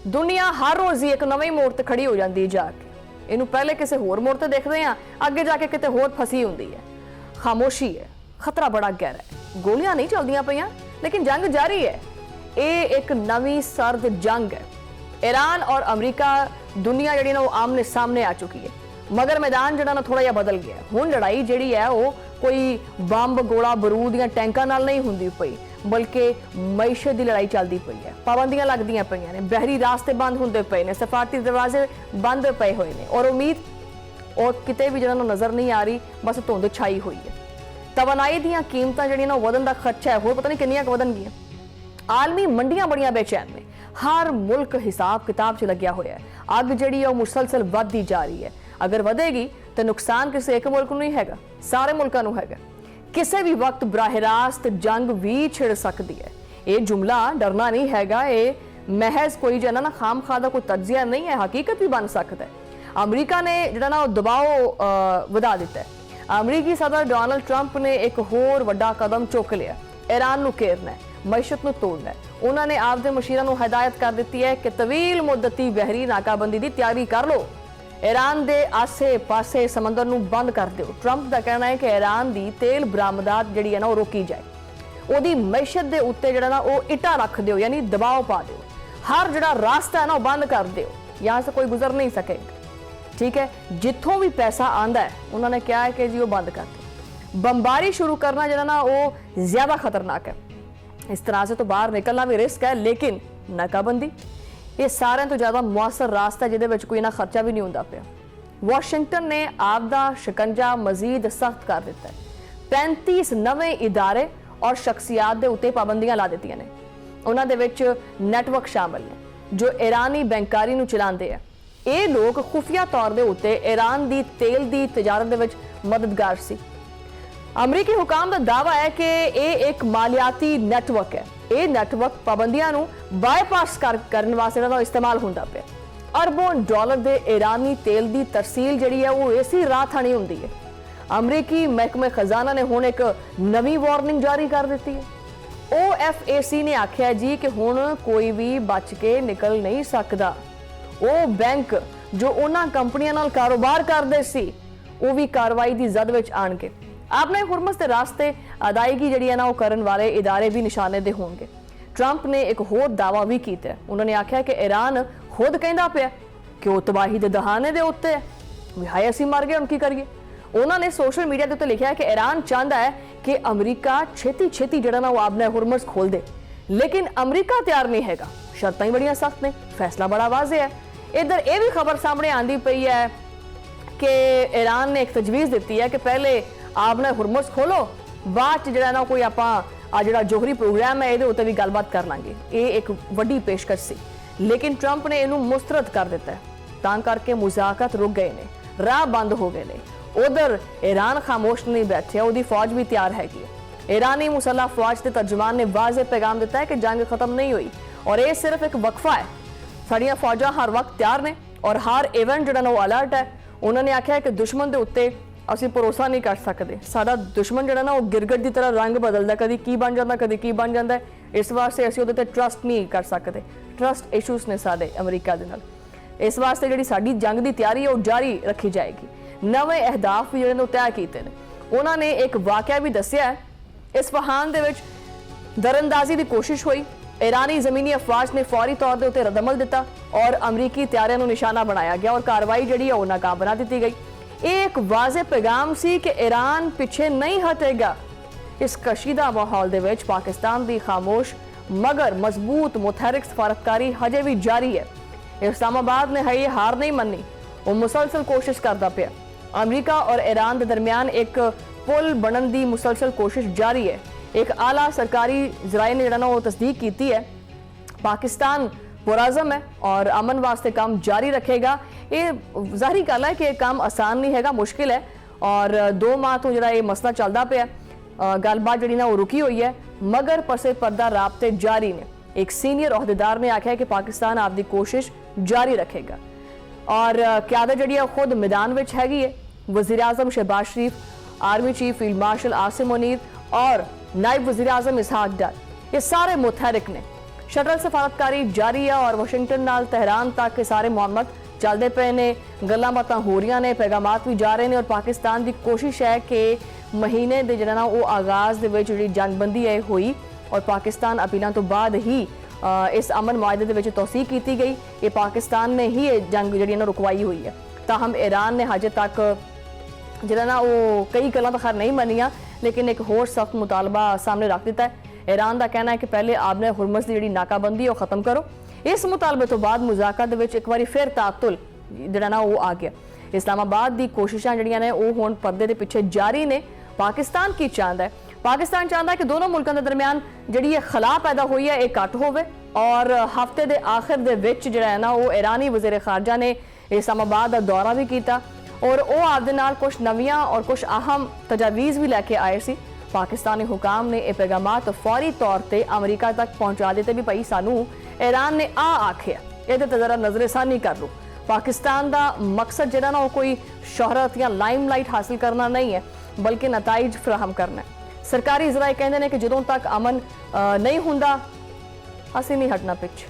दुनिया हर रोज़ ही एक नवे मोड़ ते खड़ी हो जाती है जाके। इनू पहले किसी होर मोड़ ते देखते हैं, अगे जाके किते होर फसी होंदी है। खामोशी है, खतरा बड़ा गहरा है। गोलियां नहीं चलदियां पईयां, लेकिन जंग जारी है। ये एक नवी सर्द जंग है। ईरान और अमरीका दुनिया जिहड़ी ना वो आमने सामने आ चुकी है, मगर मैदान जिहड़ा ना थोड़ा जिहा बदल गया। हुण लड़ाई जिहड़ी है वो कोई बंब गोला बरूद या टैंकां नाल नहीं हुंदी पई, बल्कि मैशत की लड़ाई चलती पई है। पाबंदियां लगदियां पईयां ने, बहरी रास्ते बंद होंदे पे ने, सफारती दरवाजे बंद पे हुए ने, और उम्मीद और किते भी जिहड़ा नज़र नहीं आ रही, बस धुंध छाई हुई है। तवानाई दीयां कीमतां जिहड़ियां ना वधन दा खर्चा है, होर पता नहीं किन्नियां वधणगीयां। आलमी मंडियां बड़ियां बेचैन ने, हर मुल्क हिसाब किताब च लग्या होया है। अग जिहड़ी है मुसलसल वधदी जा रही है। अगर वधेगी तो नुकसान किसी एक मुल्क नूं नहीं हैगा, सारे मुल्कां नूं हैगा। किसी भी वक्त बराह रास्त जंग भी छिड़ सकती है। ये जुमला डरना नहीं हैगा, ये महज कोई जो ना खाम खा दा कोई तज्जिया नहीं है, हकीकत भी बन सकता है। अमरीका ने जिहड़ा ना दबाव वधा दिता है। अमरीकी सदर डोनाल्ड ट्रंप ने एक होर वड्डा कदम चुक लिया। ईरान नूं घेरना है, मैशत नूं तोड़ना है। उन्होंने आपदे मुशीरां नूं हिदायत कर दी है कि तवील मुद्दती बहरी नाकाबंदी की तैयारी कर लो। ईरान के आसे पासे समंदर नूं बंद कर दो। ट्रंप का कहना है कि ईरान की तेल बरामदात जिहड़ी है ना वो रोकी जाए। उहदी मैशत के उत्ते जिहड़ा ना वो इटा रख दो, यानी दबाव पा दो। हर जिहड़ा रास्ता है ना वो बंद कर दो, यहाँ से कोई गुजर नहीं सकेगा। ठीक है, जिथों भी पैसा आंदा है उन्होंने कहा है कि जी वो बंद कर दो। बमबारी शुरू करना जिहड़ा ना वो ज्यादा खतरनाक है। इस तरह से तो बाहर निकलना भी रिस्क है, लेकिन नाकाबंदी ये सारे तो ज़्यादा मुअसर रास्ता है जिहदे विच कोई ना खर्चा भी नहीं होंदा पिया। वाशिंगटन ने आपदा शिकंजा मजीद सख्त कर दिता है। 35 नवे इदारे और शख्सियात के उत्ते पाबंदियां ला दित्तियां ने। उन्हां दे विच नैटवर्क शामिल ने जो ईरानी बैंकारी नूं चलाते हैं। ये लोग खुफिया तौर के उत्ते ईरान की तेल की तजारत दे विच मददगार सी। अमरीकी हुकाम का दावा है कि ये एक मालियाती नैटवर्क है। ये नैटवर्क पाबंदियां नूं बाईपास करने वास्ते इस्तेमाल होंदा पे। अरबों डॉलर के ईरानी तेल की तरसील जिहड़ी है वो इसी राह थानी हुंदी है। अमरीकी महकमे खजाना ने हुण एक नवी वार्निंग जारी कर दी है। OFAC ने आख्या जी कि हुण कोई भी बच के निकल नहीं सकता। वो बैंक जो उन्हां कंपनियां नाल कारोबार करदे सी वो भी कार्रवाई की जद विच आणगे। आपने हुरमस के रास्ते अदायगी जिहड़ी है ना वो करन वाले इदारे भी निशाने दे होंगे। ट्रंप ने एक होर दावा भी किया। उन्होंने आख्या कि ईरान खुद कहता पिया कि वो तबाही के दहाने दे उत्ते है। हाय असीं मर गए, उनकी करिए। उन्होंने सोशल मीडिया के उत्ते लिखा है कि ईरान चाहता है कि अमरीका छेती छेती जिहड़ा ना वो आपने हुरमस खोल दे, लेकिन अमरीका तैयार नहीं हैगा। शर्तां ही बड़ियां सख्त ने, फैसला बड़ा वाज़े है। इधर ये भी खबर सामने आंदी पई है कि ईरान ने एक तजवीज़ दी है कि पहले आपने हुरमुस खोलो, बाद जिहड़ा ना कोई आपां जिहड़ा जोहरी प्रोग्राम है ये उत्ते भी गलबात कर लांगे। ये एक वड्डी पेशकश सी, लेकिन ट्रंप ने इनू मुस्तरद कर दिता है। तां करके मुज़ाकरात रुक गए ने, राह बंद हो गए ने। उधर ईरान खामोश नहीं बैठे, उसकी फौज भी तैयार हैगी। ईरानी मुसल्ह फौज के तर्जुमान ने वाज़े पैगाम दिता है कि जंग खत्म नहीं हुई और ये सिर्फ एक वक्फा है। साड़ियां फौजां हर वक्त तैयार ने और हर इवेंट जिहड़ा ना वो अलर्ट है। उन्होंने आख्या है कि दुश्मन के उत्ते ਅਸੀਂ ਭਰੋਸਾ नहीं कर सकते। साडा दुश्मन जिहड़ा ना वो गिरगट की तरह रंग बदलता, कभी की बन जाता कभी की बन जाता है। इस वास्ते असीं उहदे ते ट्रस्ट नहीं कर सकते। ट्रस्ट इशूज ने साडे अमरीका दे नाल। इस वास्ते जिहड़ी साडी जंग की तैयारी है वो जारी रखी जाएगी। नवे अहदाफ भी जिहड़े तय कीते ने। उन्होंने एक वाकया भी दस्सिया है। इस्फहान दे विच दरअंदाजी की कोशिश हुई। ईरानी ज़मीनी अफवाज ने फौरी तौर पर उत्ते रद्दअमल दिता और अमरीकी तैयारियों को निशाना बनाया गया और कार्रवाई जिहड़ी है वो नाकाम बना दी गई। एक वाज़े पैगाम सी कि ईरान पीछे नहीं हटेगा। इस कशीदा माहौल दे विच पाकिस्तान की खामोश मगर मजबूत मुतहरिक सफारतकारी हजे भी जारी है। इस्लामाबाद ने है हार नहीं मनी, वो मुसलसल कोशिश करता पिया। अमरीका और ईरान के दरमियान एक पुल बनने की मुसलसल कोशिश जारी है। एक आला सरकारी जराए ने जिहड़ा वो तस्दीक की है पाकिस्तान पुराज़म है और अमन वास्ते काम जारी रखेगा। ये जाहिर गल है कि यह काम आसान नहीं है, मुश्किल है और 2 माह तो जो ये मसला चलता पे गलबात जी वो रुकी हुई है, मगर पसे पर्दा राबते जारी ने। एक सीनियर अहदेदार ने आख्या कि पाकिस्तान आपकी कोशिश जारी रखेगा और क्यादत जी खुद मैदान में हैगी है। वज़ीर आज़म Shahbaz Sharif, army chief field marshal Asim Munir और नायब वज़ीर आज़म इसहाक डार, ये सारे मुतहरिक ने। शटल सफारतकारी जारी है और वाशिंगटन नाल तहरान तक सारे मुआमलत चलते पे ने, गल्लां बातां हो रही ने, पैगामात भी जा रहे हैं और पाकिस्तान की कोशिश है कि महीने दे जिहड़ा ना वो आगाज़ दे विच जिहड़ी जंगबंदी है हुई और पाकिस्तान अपीलों तो बाद ही इस अमन मुआहदे दे विच तौसीक की गई। ये पाकिस्तान ने ही ये जंग जिहड़ी ना रुकवाई हुई है। ताहम ईरान ने हजे तक जिहड़ा ना वो कई गल्लां तो खैर नहीं मनिया, लेकिन एक होर सख्त मुतालबा सामने रख दिता है। ईरान का कहना है कि पहले आपने हुरमस की जिहड़ी नाकाबंदी है वो खत्म करो। इस मुतालबे तो बाद मुज़ाकरात दे विच एक बारी फिर तातुल जिहड़ा ना वो आ गया। इस्लामाबाद की कोशिशां जिहड़ियां ने वो हुण पर्दे दे पिछे जारी ने। पाकिस्तान की चाहता है, पाकिस्तान चाहता है कि दोनों मुल्कों के दरमियान जिहड़ी ये खला पैदा हुई है ये घट होवे और हफ्ते के आखिर दे विच जिहड़ा है ना वो ईरानी वज़ीर खारजा ने इस्लामाबाद का दौरा भी किया और वो आपदे नाल कुछ नवियां और कुछ अहम तजावीज़ भी लैके आए सी। पाकिस्तानी हुकाम ने यह पैगामात फौरी तौर पर अमरीका तक पहुँचा दिते भी भाई सानू ईरान ने आखिया ये तो जरा नजरसानी कर लो। पाकिस्तान का मकसद जिहड़ा ना वो कोई शोहरत या लाइमलाइट हासिल करना नहीं है बल्कि नताइज फराहम करना है। सरकारी ज़राए कहते हैं कि जदों तक अमन नहीं हुंदा असीं नहीं हटना पिछ।